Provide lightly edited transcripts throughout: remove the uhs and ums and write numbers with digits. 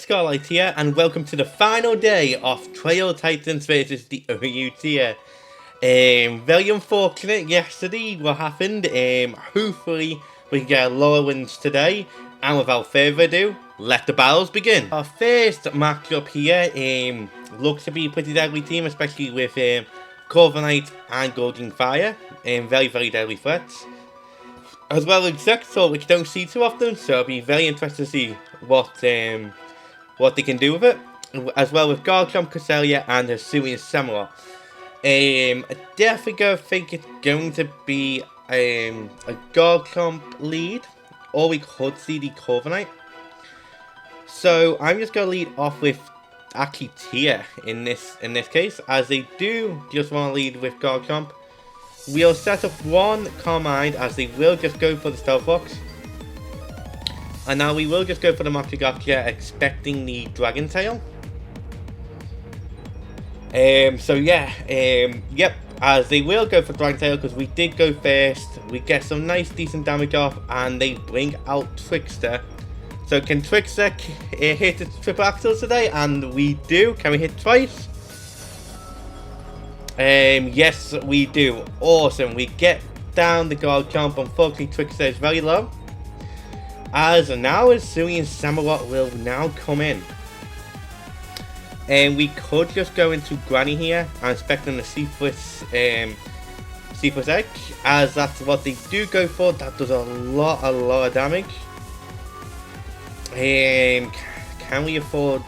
Red Scarlight here, and welcome to the final day of Trail Titans versus the OU tier. Very unfortunate yesterday what happened. Hopefully we can get a lot of wins today, and without further ado, let the battles begin. Our first matchup here looks to be a pretty deadly team, especially with Corviknight and Golden Fire. Very deadly threats. As well as Exeggutor, which don't see too often, so it'll be very interesting to see what they can do with it. As well with Garchomp, Cresselia, and Hisuian Samurott. I definitely think it's going to be a Garchomp lead, or we could see the Corviknight. So I'm just going to lead off with actually Tia in this case, as they do just want to lead with Garchomp. We'll set up one Calm Mind, as they will just go for the Stealth Rocks. And now we will just go for the Machigacha, expecting the Dragon Tail. Yep, as they will go for Dragon Tail, because we did go first. We get some nice decent damage off, and they bring out Trickster. So can Trickster hit its triple axle today? And we do. Can we hit twice? Yes, we do. Awesome. We get down the Garchomp. Unfortunately, Trickster is very low. As now, Hisuian Samurott will now come in. And we could just go into Granny here and expecting the Seaforth Egg, as that's what they do go for. That does a lot of damage. Can we afford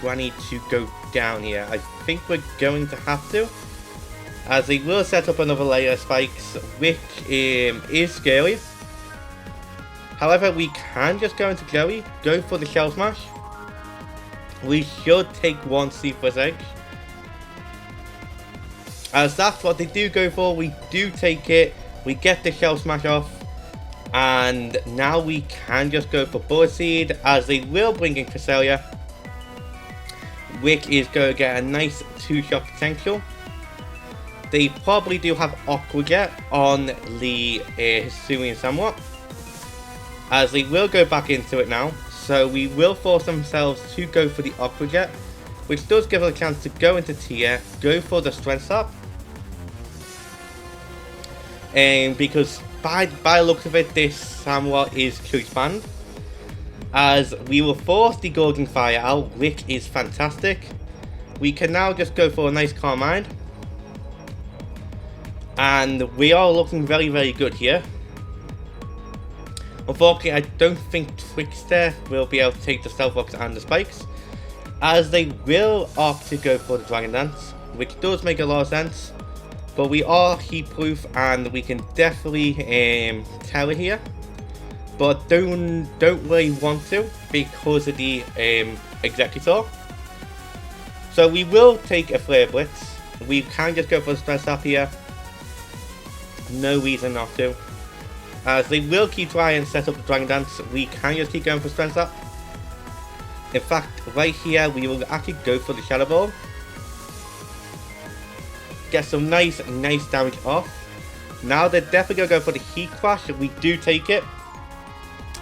Granny to go down here? I think we're going to have to, as they will set up another layer of spikes, which is scary. However, we can just go into Chloe, go for the Shell Smash. We should take one Seaforth Egg, as that's what they do go for. We do take it, we get the Shell Smash off, and now we can just go for Bullet Seed, as they will bring in Cresselia, which is going to get a nice 2-shot potential. They probably do have Aqua Jet on the Hisuian Samurott, as they will go back into it now. So we will force themselves to go for the Aqua Jet, which does give us a chance to go into tier, go for the Strength Up. Because by the looks of it, this Samurott is Choice Band, as we will force the Golden Fire out, which is fantastic. We can now just go for a nice Calm Mind. And we are looking very good here. Unfortunately, I don't think Trickster will be able to take the Stealth Rocks and the Spikes, as they will opt to go for the Dragon Dance, which does make a lot of sense. But we are heat proof, and we can definitely tower here. But don't really want to, because of the Exeggutor. So we will take a Flare Blitz. We can just go for the Stress Up here. No reason not to, as they will keep trying to set up the Dragon Dance. We can just keep going for Strength Up. In fact, right here we will actually go for the Shadow Ball. Get some nice damage off. Now they're definitely going to go for the Heat Crash. We do take it,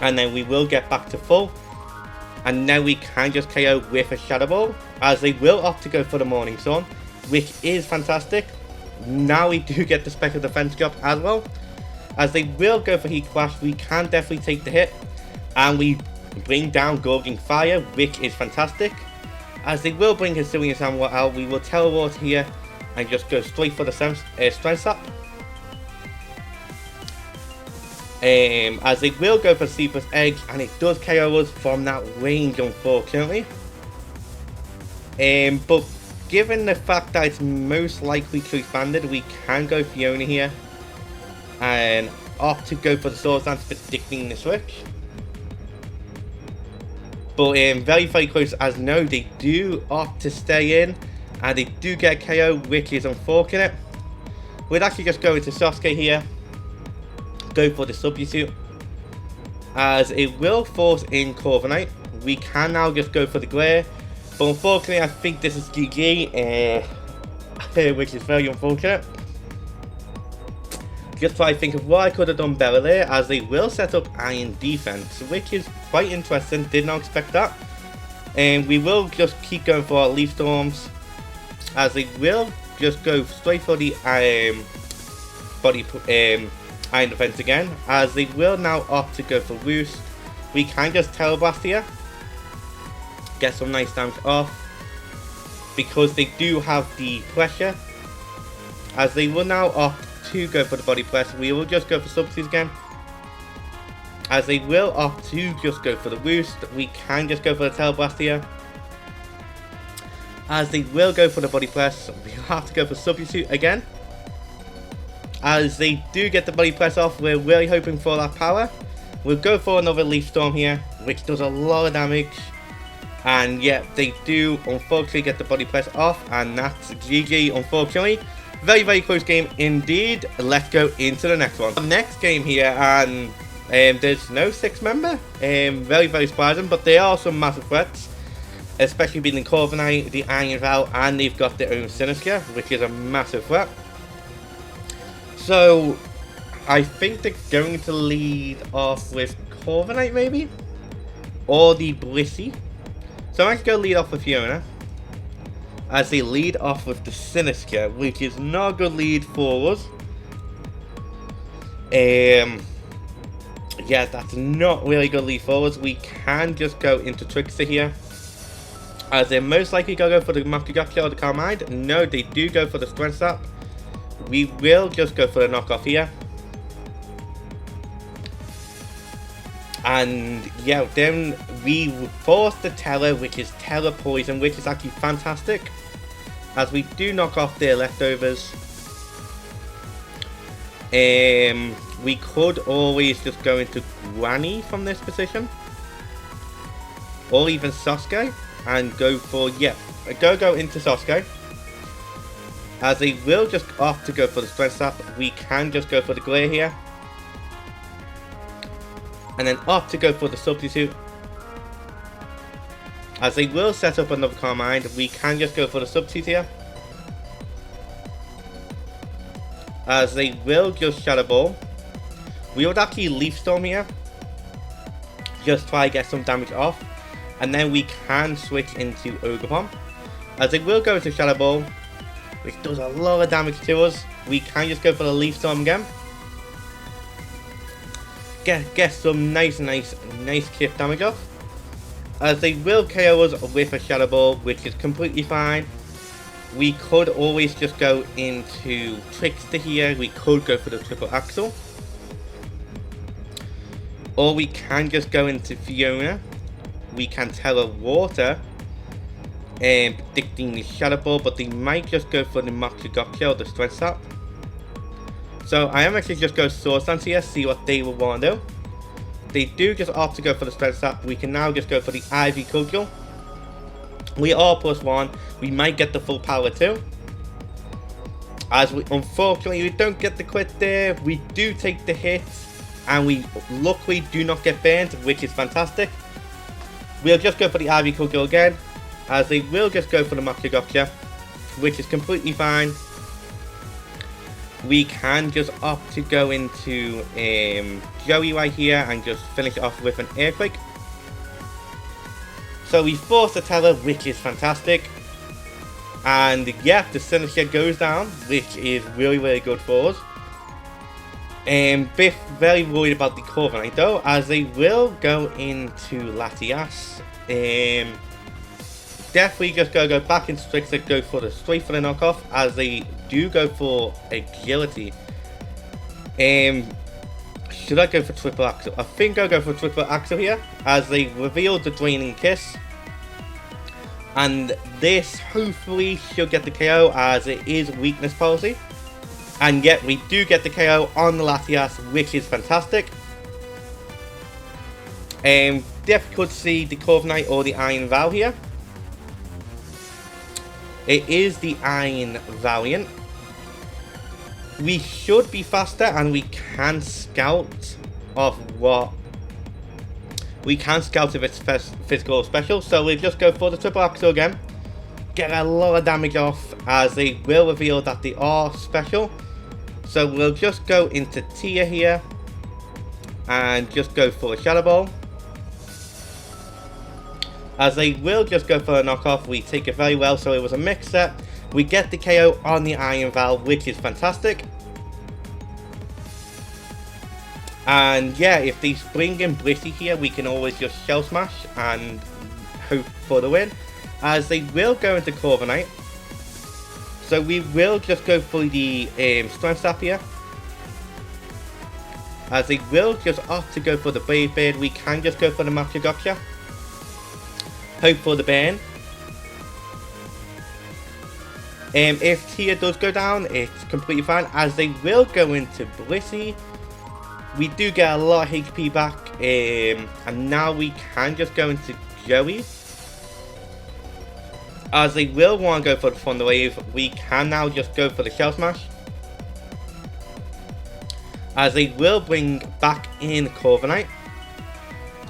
and then we will get back to full. And now we can just KO with a Shadow Ball, as they will opt to go for the Morning Sun, which is fantastic. Now we do get the Special Defense drop as well, as they will go for Heat Crash. We can definitely take the hit, and we bring down Golden Fire, which is fantastic. As they will bring Hisuian Samurott out, we will teleport here and just go straight for the Strength Up. As they will go for Seaforth Egg, and it does KO us from that range, unfortunately. But given the fact that it's most likely Choice Banded, we can go Fiona here and opt to go for the Swords Dance, predicting the switch. But very close, as no, they do opt to stay in, and they do get KO, which is unfortunate. We'd actually just go into Sasuke here, go for the Substitute, as it will force in Corviknight. We can now just go for the Glare, but unfortunately I think this is GG, which is very unfortunate. Just try to think of what I could have done better there, as they will set up Iron Defense, which is quite interesting. Did not expect that. And we will just keep going for our Leaf Storms, as they will just go straight for the Iron Defense again, as they will now opt to go for Roost. We can just Teleblast here, get some nice damage off, because they do have the pressure. As they will now opt to go for the Body Press, we will just go for Substitutes again. As they will opt to just go for the Roost, we can just go for the Teleblast here. As they will go for the Body Press, we have to go for Substitute again. As they do get the Body Press off, we're really hoping for that power. We'll go for another Leaf Storm here, which does a lot of damage. And yeah, they do unfortunately get the Body Press off, and that's GG, unfortunately. Very, very close game indeed. Let's go into the next one. The next game here, and there's no 6 member. Very, very surprising, but they are some massive threats. Especially being the Corviknight, the Iron Vow, and they've got their own Sinistcha, which is a massive threat. So, I think they're going to lead off with Corviknight maybe? Or the Blissey. So I'm actually going to lead off with Fiona, as they lead off with the Sinistcha, which is not a good lead for us. Yeah, that's not really good lead for us. We can just go into Trickster here, as they're most likely going to go for the Makigotchi or the Carmine. No, they do go for the Strength Sap. We will just go for the knockoff here. And yeah, then we force the Tera, which is Tera Poison, which is actually fantastic, as we do knock off their leftovers. We could always just go into Granny from this position, or even Sasuke, and go for, yeah, go into Sasuke. As they will just opt to go for the Strength Sap, we can just go for the Glare here. And then opt to go for the Substitute. As they will set up another Carmine, we can just go for the Substitute here. As they will just Shadow Ball. We would actually Leaf Storm here, just try to get some damage off. And then we can switch into Ogerpon. As they will go into Shadow Ball, which does a lot of damage to us. We can just go for the Leaf Storm again. Get some nice chip damage off. As they will KO us with a Shadow Ball, which is completely fine. We could always just go into Trickster here. We could go for the Triple Axle. Or we can just go into Fiona. We can Tera Water, predicting the Shadow Ball, but they might just go for the Makigotchi or the Strength Sap. So I am actually just go Swords Dance here, see what they will want to do. They do just opt to go for the Strength Sap. We can now just go for the Ivy Cudgel. We are +1. We might get the full power too. As we unfortunately we don't get the crit there. We do take the hit, and we luckily do not get burned, which is fantastic. We'll just go for the Ivy Cudgel again, as they will just go for the Makigotchi, which is completely fine. We can just opt to go into Joey right here and just finish it off with an Earthquake. So we force the Tera, which is fantastic. And yeah, the Sinistcha goes down, which is really good for us. Biff very worried about the Corviknight though, as they will go into Latias. Definitely just go back into Trickster, go for the straight for the knockoff, as they do go for Agility. Should I go for Triple Axle? I think I'll go for Triple Axle here, as they reveal the Draining Kiss. And this hopefully should get the KO, as it is weakness policy. And yet we do get the KO on the Latias, which is fantastic. Definitely could see the Corviknight or the Iron Vow here. It is the Iron Valiant. We should be faster, and we can scout of what... We can scout if it's physical or special, so we'll just go for the Triple Axle again. Get a lot of damage off, as they will reveal that they are special. So we'll just go into Tia here, and just go for a Shadow Ball. As they will just go for a knockoff, we take it very well, so it was a mix set. We get the KO on the Iron Valve, which is fantastic. And yeah, if they bring in Blissey here, we can always just Shell Smash and hope for the win. As they will go into Corviknight. So we will just go for the Strength Sap here. As they will just opt to go for the Brave Bird, we can just go for the Master Gotcha. Hope for the burn. If Tia does go down, it's completely fine. As they will go into Blissey. We do get a lot of HP back. And now we can just go into Joey. As they will want to go for the Thunder Wave, we can now just go for the Shell Smash. As they will bring back in Corviknight.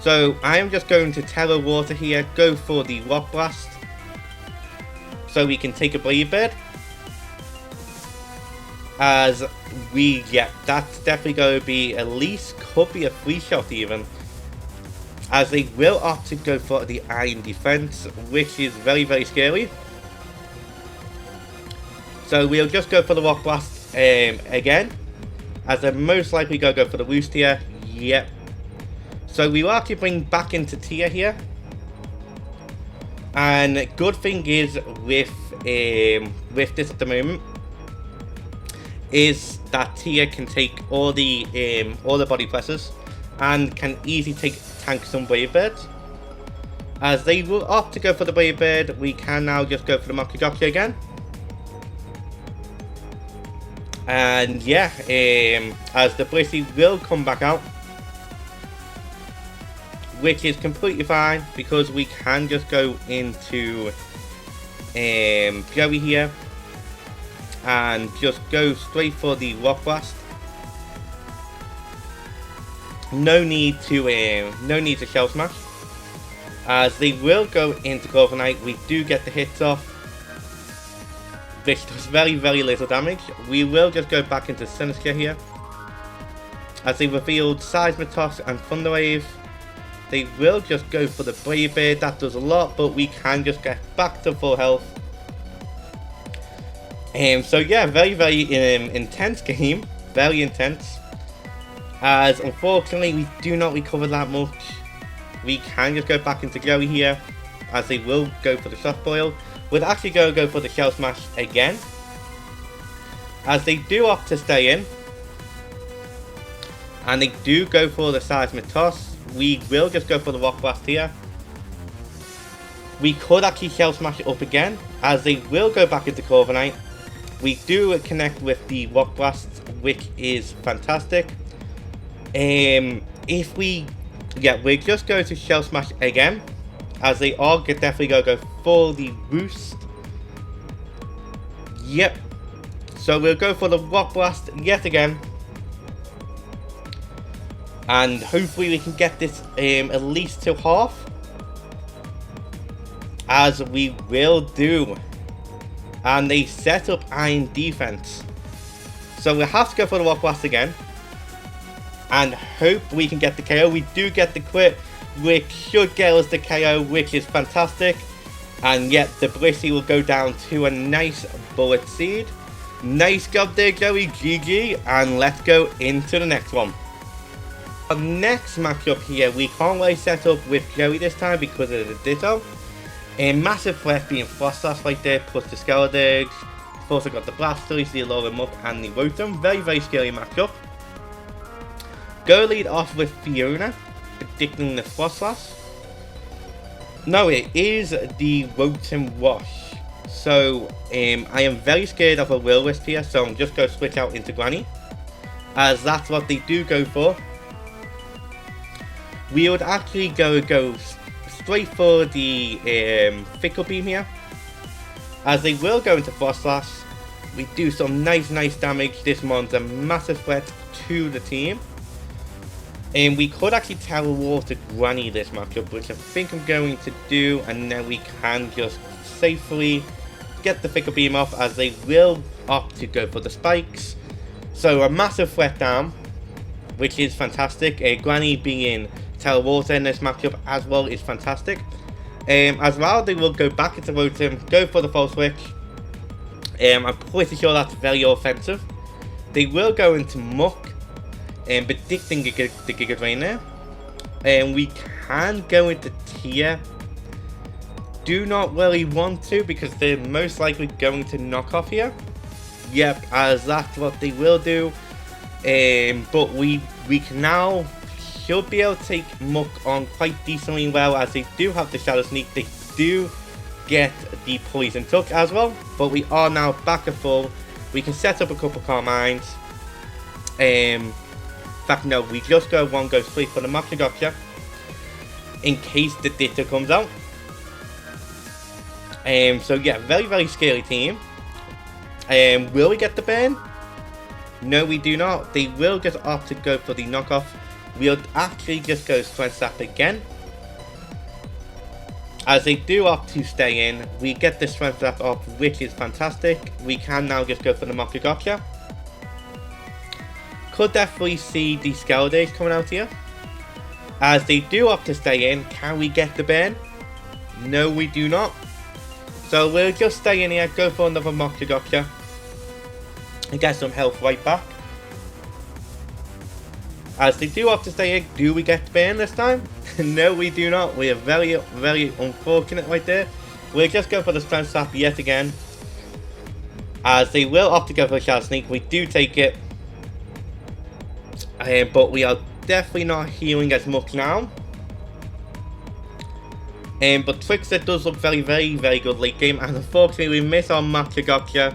So I am just going to Terra Water here, go for the Rock Blast. So we can take a Brave Bird. As we, yeah, that's definitely going to be at least, could be a free shot even. As they will opt to go for the Iron Defense, which is very, very scary. So we'll just go for the Rock Blast again. As they're most likely going to go for the Roost here. Yep. So we will actually bring back into Tia here. And good thing is with this at the moment is that Tia can take all the body presses and can easily tank some Brave Birds. As they will opt to go for the Brave Bird, we can now just go for the Master Gotcha again. And yeah, as the Blissey will come back out, which is completely fine because we can just go into Joey here and just go straight for the Rock Blast. No need to Shell Smash. As they will go into Corviknight, we do get the hits off. This does very, very little damage. We will just go back into Sinister here. As they revealed Seismitoss and Thunder Wave, they will just go for the Brave Bird. That does a lot, but we can just get back to full health. So yeah, very, very intense game. Very intense. As unfortunately we do not recover that much. We can just go back into Joey here. As they will go for the Soft Boil. We'll actually go for the Shell Smash again. As they do opt to stay in. And they do go for the Seismitoss. We will just go for the Rock Blast here. We could actually Shell Smash it up again. As they will go back into Corviknight. We do connect with the Rock Blast, which is fantastic. If we just go to Shell Smash again. As they are definitely go for the Roost. Yep. So we'll go for the Rock Blast yet again. And hopefully we can get this at least to half. As we will do. And they set up Iron Defense. So we'll have to go for the Rock Blast again. And hope we can get the KO. We do get the crit, which should get us the KO, which is fantastic. And yet the Blissey will go down to a nice Bullet Seed. Nice job there, Joey. GG. And let's go into the next one. Our next matchup here, we can't really set up with Joey this time because of the Ditto. A massive threat being Frostlass right there, plus the Skeledirge. We've also got the Blastoise, the Alolan and the Rotom. Very, very scary matchup. Go lead off with Fiona, predicting the Frostlass. No, it is the Rotom Wash. So, I am very scared of a Will-Wisp here, so I'm just going to switch out into Granny. As that's what they do go for. We would actually go straight for the Fickle Beam here. As they will go into Frostlass. We do some nice damage. This one's a massive threat to the team. And we could actually Terra Water Granny this matchup, which I think I'm going to do, and then we can just safely get the Fickle Beam off, as they will opt to go for the Spikes. So a massive threat down, which is fantastic. Granny being Terra Water in this matchup as well is fantastic. As well, they will go back into Rotom, go for the False Switch. I'm pretty sure that's very offensive. They will go into Muck, predicting the Giga Drain there. We can go into Tier. Do not really want to because they're most likely going to knock off here. Yep, as that's what they will do. But we can now should be able to take Muck on quite decently well, as they do have the Shadow Sneak. They do get the Poison Tuck as well, but we are now back at full. We can set up a couple Carmines. In fact, no, we just go straight for the Moxigotcha in case the Ditto comes out. So yeah, very scary team. Will we get the burn? No, we do not. They will just opt to go for the knockoff. We'll actually just go Strength Sap again. As they do opt to stay in, we get the Strength Sap off, which is fantastic. We can now just go for the Moxigotcha. Could definitely see the Scaldays coming out here. As they do opt to stay in, can we get the burn? No, we do not. So we'll just stay in here, go for another Moxigotcha, and get some health right back. As they do have to stay in, do we get the burn this time? No, we do not. We are very unfortunate right there. We'll just go for the Strength Sap yet again. As they will opt to go for a Shadow Sneak, we do take it. But we are definitely not healing as much now. But Trickster does look very good late game, and unfortunately we miss our Moxigotcha,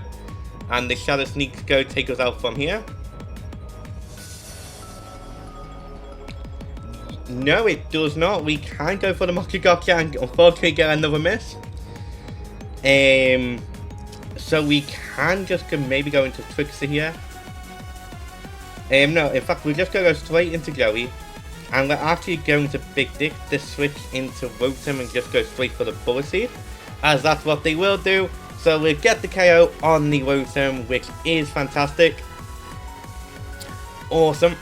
and the Shadow Sneak go take us out from here. No, it does not. We can go for the Moxigotcha and unfortunately get another miss. So we can just maybe go into Trickster here. No, in fact we're just going to go straight into Joey. And we're actually going to Big Dick the switch into Rotom and just go straight for the Bullet Seed, as that's what they will do. So we'll get the KO on the Rotom, which is fantastic. Awesome.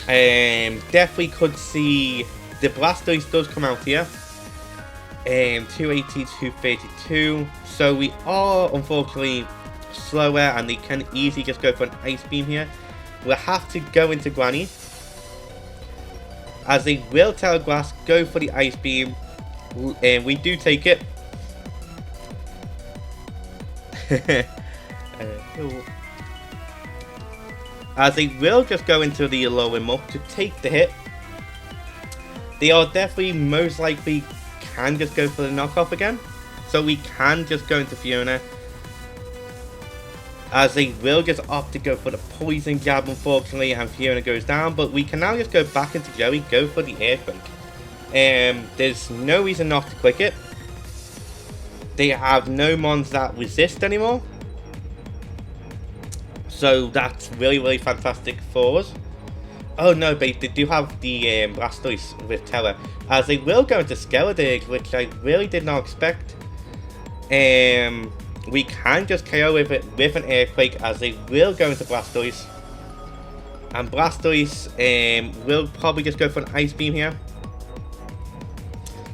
Definitely could see the Blastoise does come out here. 280, 232. So we are unfortunately slower, and they can easily just go for an Ice Beam here. We'll have to go into Granny, as they will tell Grass go for the Ice Beam, and we do take it. As they will just go into the Alolan Muck to take the hit. They are definitely most likely can just go for the knockoff again, so we can just go into Fiona. As they will just opt to go for the Poison Jab, unfortunately, and Fiona goes down. But we can now just go back into Joey, go for the Earthquake. There's no reason not to click it. They have no mons that resist anymore. So that's really fantastic for us. Oh no, but they do have the Blastoise with Terror. As they will go into Skeledirge, which I really did not expect. We can just KO with it with an Earthquake, as they will go into Blastoise. And Blastoise will probably just go for an Ice Beam here.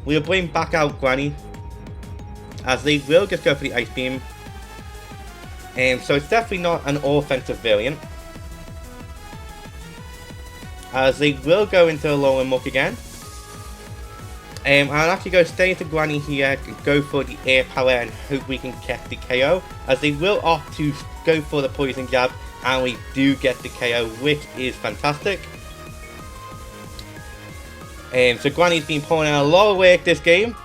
We'll bring back out Granny, as they will just go for the Ice Beam. So it's definitely not an offensive variant. As they will go into Alolan Muck again. I'll actually go stay into Granny here, go for the Air Power, and hope we can get the KO. As they will opt to go for the Poison Jab, and we do get the KO, which is fantastic. So Granny's been pulling out a lot of work this game.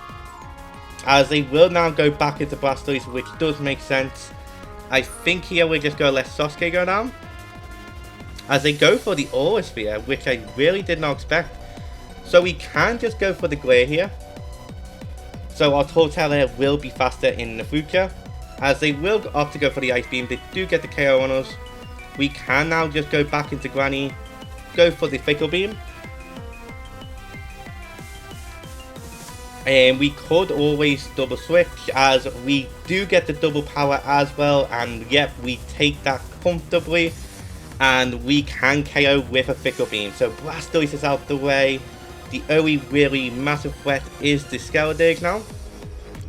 As they will now go back into Blastoise, which does make sense. I think here we'll just go let Sasuke go down. As they go for the Aura Sphere, which I really did not expect. So we can just go for the Glare here. So our Torterra will be faster in the future. As they will opt to go for the Ice Beam, they do get the KO on us. We can now just go back into Granny, go for the Fickle Beam. And we could always double switch, as we do get the double power as well. And yep, we take that comfortably. And we can KO with a Fickle Beam. So Blastoise is out the way. the only really massive threat is the Skeledirge now,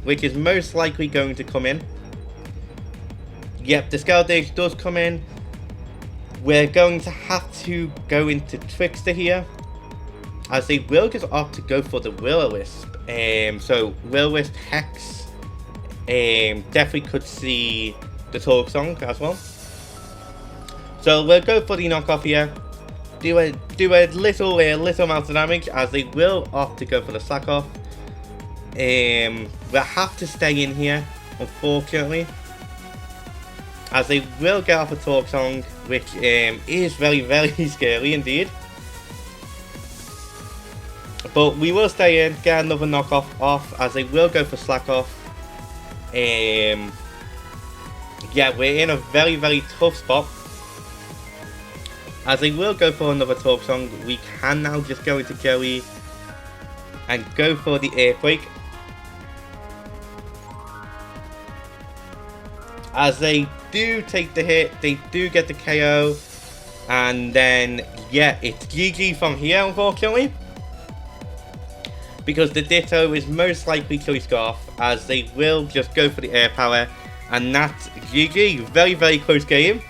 which is most likely going to come in. Yep, the Skeledirge does come in. We're going to have to go into Trickster here, as they will just opt to go for the Will-O-Wisp. So Will-O-Wisp Hex definitely could see the Talk Song as well. So we'll go for the knockoff here. Do a little amount of damage, as they will opt to go for the slack off. We'll have to stay in here, unfortunately, as they will get off a Talk Song, which is very, very scary indeed. But we will stay in, get another knockoff off, as they will go for slack off. Yeah, we're in a very, very tough spot, as they will go for another Talk Song. We can now just go into Joey and go for the Earthquake, as they do take the hit, they do get the KO, and then yeah, it's GG from here, unfortunately, because the Ditto is most likely Choice Scarf, as they will just go for the air power, and that's GG. Very, very close game.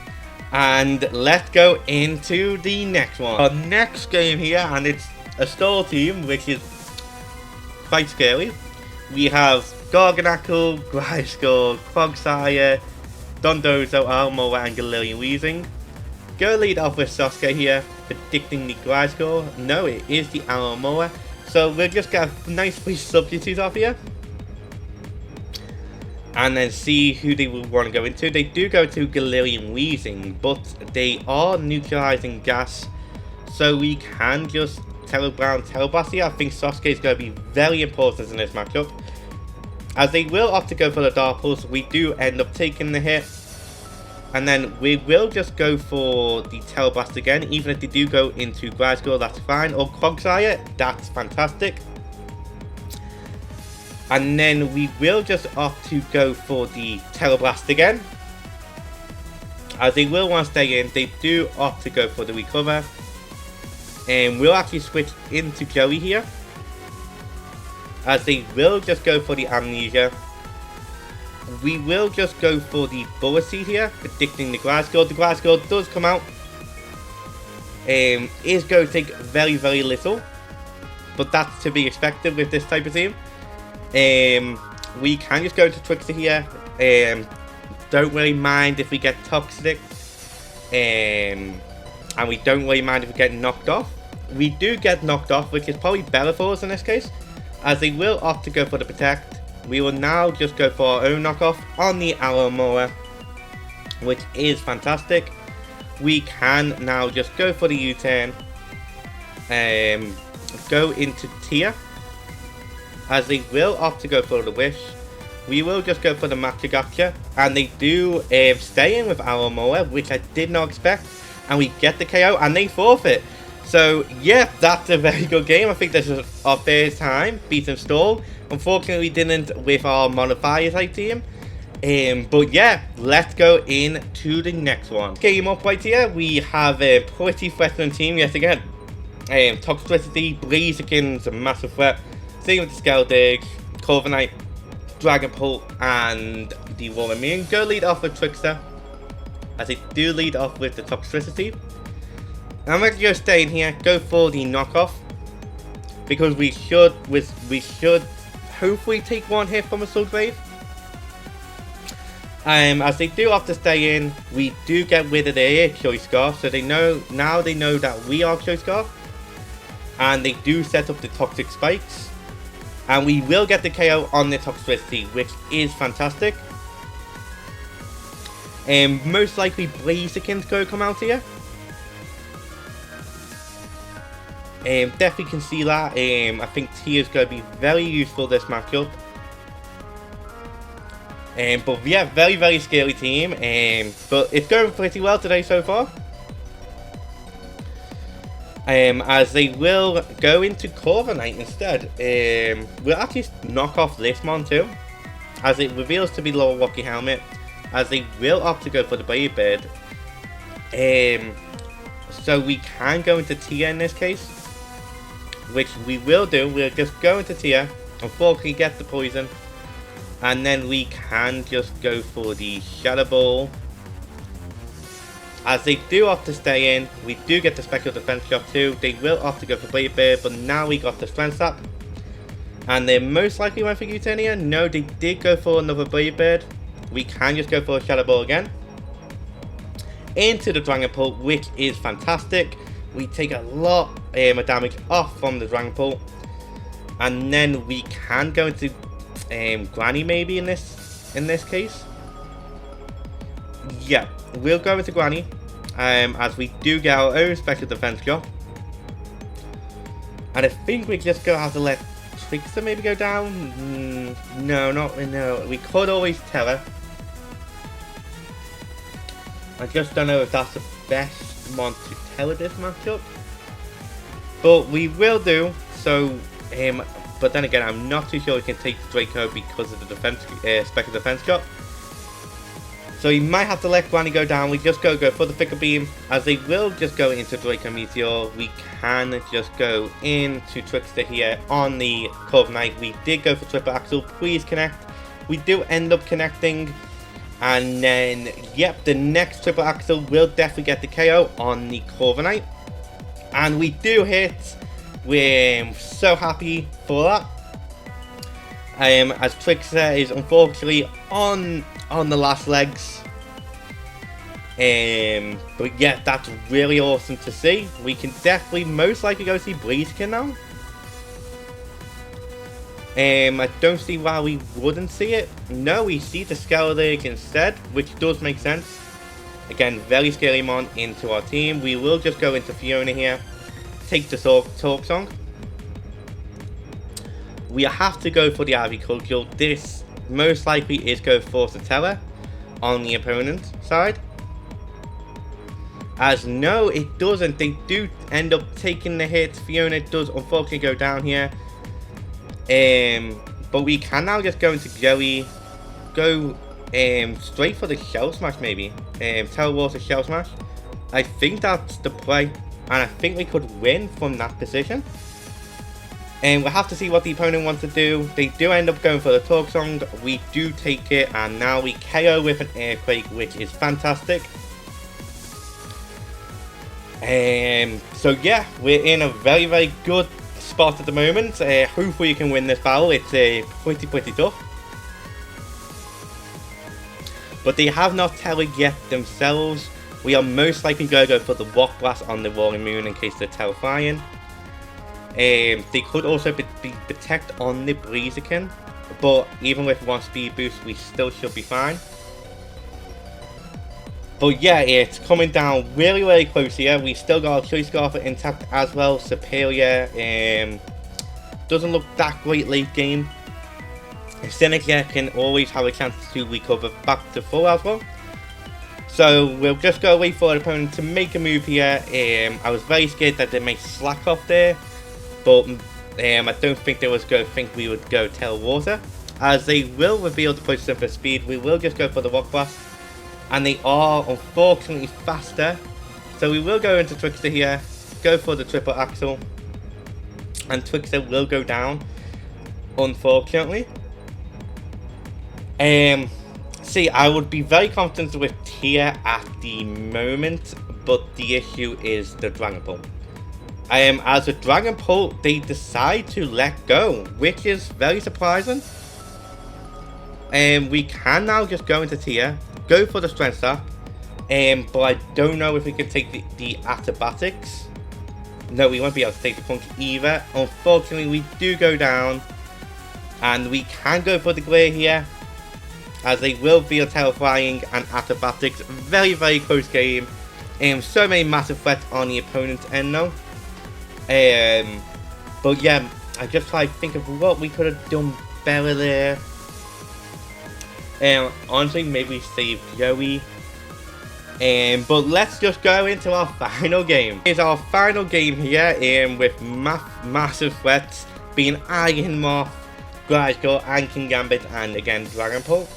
And let's go into the next one. Our next game here, and it's a stall team, which is quite scary. We have Garganacl, Gliscor, Quagsire, Dondozo, Almoa, and Galarian Weezing. Go lead off with Sasuke here, predicting the Gliscor. No, it is the Almoa. So we'll just get a nice free substitute off here, and then see who they will want to go into. They do go to Galarian Weezing, but they are neutralizing gas, so we can just Teleground Teleblast here. I think Sasuke is going to be very important in this matchup, as they will opt to go for the Dark Pulse. We do end up taking the hit, and then we will just go for the Teleblast again. Even if they do go into Gliscor, that's fine, or Quagsire, that's fantastic. And then we will just opt to go for the Teleblast again, as they will want to stay in. They do opt to go for the Recover, and we'll actually switch into Joey here, as they will just go for the Amnesia. We will just go for the Bullet Seed here, predicting the Gliscor. The Gliscor does come out. Is going to take very, very little, but that's to be expected with this type of team. We can just go to Trickster here. Don't really mind if we get Toxic, and we don't really mind if we get knocked off. We do get knocked off, which is probably better for us in this case, as they will opt to go for the Protect. We will now just go for our own knockoff on the Almoa, which is fantastic. We can now just go for the U-turn, go into Tia, as they will opt to go for the Wish. We will just go for the Machigacha, and they do stay in with Almoa, which I did not expect, and we get the KO, and they forfeit. So yeah, that's a very good game. I think this is our first time beating Stall. Unfortunately, we didn't with our Modifier type team. But yeah, let's go into the next one. Game up right here, we have a pretty threatening team yet again. Toxtricity, Blaziken's a massive threat. Same with the Skeledirge, Corviknight, Dragapult, and the Walremeon. Go lead off with Trickster, as they do lead off with the Toxtricity. I'm going to go stay in here, go for the knockoff, because we should hopefully take one hit from a Soul Grave. As they do have to stay in, we do get rid of their Choice Scarf, so now they know that we are Choice Scarf, and they do set up the Toxic Spikes, and we will get the KO on the Toxtricity, which is fantastic. Most likely Blaziken's going to come out here. Definitely can see that. I think Tia's going to be very useful this matchup. But yeah, very, very scary team. But it's going pretty well today so far. As they will go into Corviknight instead. We'll actually knock off this one too, as it reveals to be Lower Rocky Helmet. As they will opt to go for the Brave Bird. So we can go into Tia in this case. which we will do. We'll just go into tier, unfortunately get the poison, and then we can just go for the Shadow Ball. As they do opt to stay in, we do get the special defense shot too. They will opt to go for Brave Bird, but now we got the strength up. And they most likely went for U-turn. No, they did go for another Brave Bird. We can just go for a Shadow Ball again. Into the Dragon Pult, which is fantastic. We take a lot of damage off from the Dragon Pult. And then we can go into Granny maybe in this case. Yeah, we'll go into Granny. As we do get our own special defense shot. And I think we're just going to have to let Trickster maybe go down? No. We could always tell her. I just don't know if that's the best one to tell her this matchup. But we will do. So, but then again, I'm not too sure we can take Draco because of the defense, special defense shot. So you might have to let Granny go down. We just go for the Fickle Beam. As they will just go into Draco Meteor, we can just go into Trickster here on the Corviknight. We did go for Triple Axel. Please connect. We do end up connecting. And then, yep, the next Triple Axel will definitely get the KO on the Corviknight. And we do hit. We're so happy for that. As Trickster is unfortunately on the last legs. But yeah, that's really awesome to see. We can definitely most likely go see Blaziken now. I don't see why we wouldn't see it. No, we see the Skeletor instead, which does make sense. Again, very scary mon into our team. We will just go into Fiona here. Take the Talk Song. We have to go for the Agricultural. This most likely is go for Satella on the opponent's side. As no, it doesn't. They do end up taking the hit. Fiona does unfortunately go down here. But we can now just go into Joey. Go straight for the Shell Smash maybe. Telewater Shell Smash. I think that's the play. And I think we could win from that position. And we'll have to see what the opponent wants to do. They do end up going for the Talk Song. We do take it, and now we KO with an Earthquake, which is fantastic. So yeah, we're in a very, very good spot at the moment. Hopefully you can win this battle. It's pretty tough. But they have not teled yet themselves. We are most likely going to go for the Rock Blast on the Roaring Moon in case they're terrifying. They could also be protect on the Blaziken, but even with one speed boost, we still should be fine. But yeah, it's coming down really, really close here. We still got our Choice Scarf intact as well. Superior doesn't look that great late game. Seneca can always have a chance to recover back to full as well. So we'll just go wait for the opponent to make a move here. I was very scared that they may slack off there. But I don't think they was going to think we would go Telewater. As they will reveal the position for speed, we will just go for the Rock Blast. And they are unfortunately faster. So we will go into Trickster here. Go for the Triple Axel. And Trickster will go down. Unfortunately. See, I would be very confident with Tia at the moment. But the issue is the Dragon Pult. As a Dragon Pult, they decide to let go, which is very surprising. We can now just go into Tia, go for the Strength Sap, but I don't know if we can take the Acrobatics. No, we won't be able to take the Punch either. Unfortunately, we do go down, and we can go for the Glare here, as they will feel terrifying and Acrobatics. Very, very close game. So many massive threats on the opponent's end now. But yeah, I just try to think of what we could have done better there. Honestly, maybe save Joey. But let's just go into our final game. It's our final game here, with massive threats being Iron Moth, Gliscor, and Kingambit, and again Dragon Pult.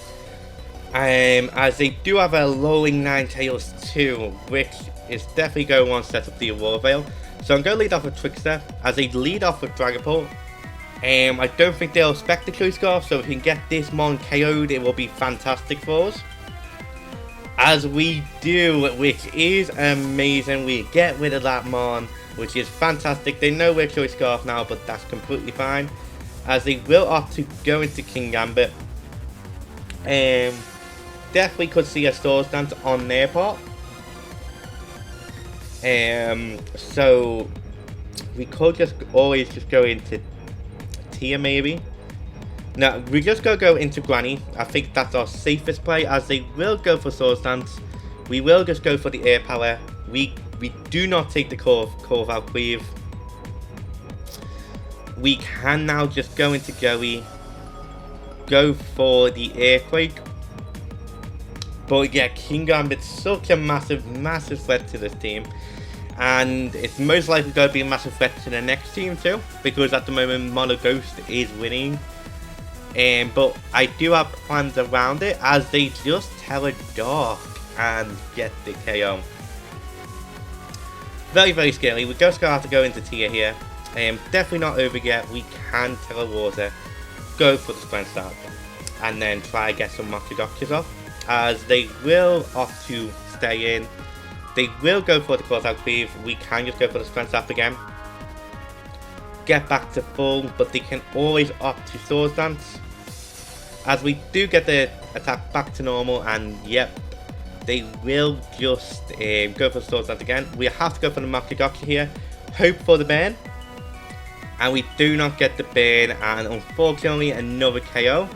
As they do have a Rolling Ninetales too, which is definitely going to set up the Aurora Veil. So I'm going to lead off with Trickster as they lead off with Dragapult. I don't think they'll expect the True Scarf, so if we can get this Mon KO'd, it will be fantastic for us. As we do, which is amazing, we get rid of that Mon, which is fantastic. They know we're True Scarf now, but that's completely fine. As they will opt to go into Kingambit. Definitely could see a Swords Dance on their part. So we could just always just go into Tia maybe. No, we just go into Granny. I think that's our safest play, as they will go for Swords Dance. We will just go for the Air Power. We do not take the core Valkyrie. We can now just go into Goey. Go for the Earthquake. But yeah, Kingambit's such a massive threat to this team. And it's most likely going to be a massive threat to the next team too, because at the moment Mono Ghost is winning. But I do have plans around it, as they just Terra Dark and get the KO. Very scary. We're just going to have to go into Tia here. Definitely not over yet. We can Terra Water, go for the Sprint Start, and then try to get some Moxie off, as they will opt to stay in. They will go for the Closeout Cleave. We can just go for the Sprint Staff again. Get back to full, but they can always opt to Swords Dance. As we do get the attack back to normal, and yep, they will just go for the Swords Dance again. We have to go for the Moxie here. Hope for the burn. And we do not get the burn, and unfortunately another KO.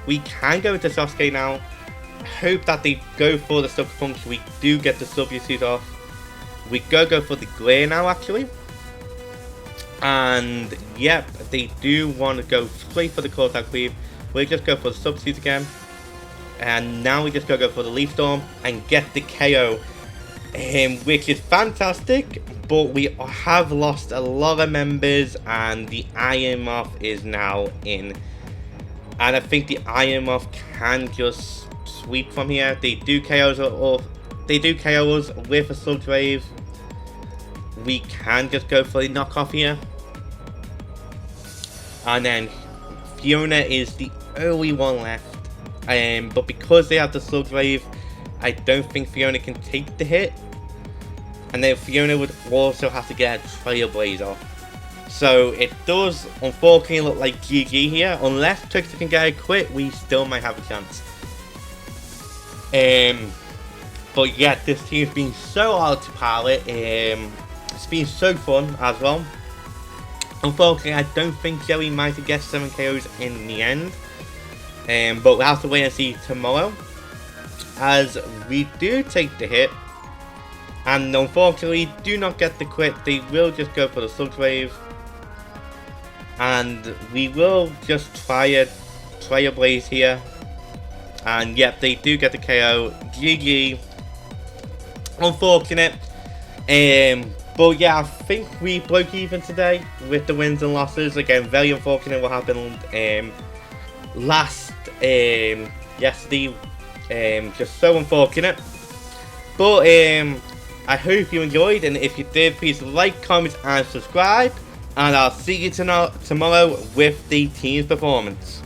We can go into Sasuke now. Hope that they go for the Sucker Punch. We do get the substitute off. We go for the Glare now actually. And yep, they do want to go straight for the Closeout Cleave. We'll just go for the substitute again. And now we just go for the Leaf Storm and get the KO. Which is fantastic. But we have lost a lot of members, and the Iron Moth is now in. And I think the Iron Moth can just sweep from here. They do KO us, or they do KO us with a Sludge Wave. We can just go for the knockoff here. And then Fiona is the only one left. But because they have the Sludge Wave, I don't think Fiona can take the hit. And then Fiona would also have to get a Trailblaze off. So it does unfortunately look like GG here. Unless Trickster can get a quit, we still might have a chance. But yeah, this team's been so hard to pilot. It's been so fun as well. Unfortunately, I don't think Joey might have get 7 KOs in the end. But we'll have to wait and see tomorrow, as we do take the hit. And unfortunately, do not get the quit. They will just go for the Sludge Wave. And we will just try a Trailblaze here. And yep, they do get the KO. GG. Unfortunate. But yeah, I think we broke even today with the wins and losses. Again, very unfortunate what happened yesterday. Just so unfortunate. But I hope you enjoyed, and if you did, please like, comment and subscribe, and I'll see you tomorrow with the team's performance.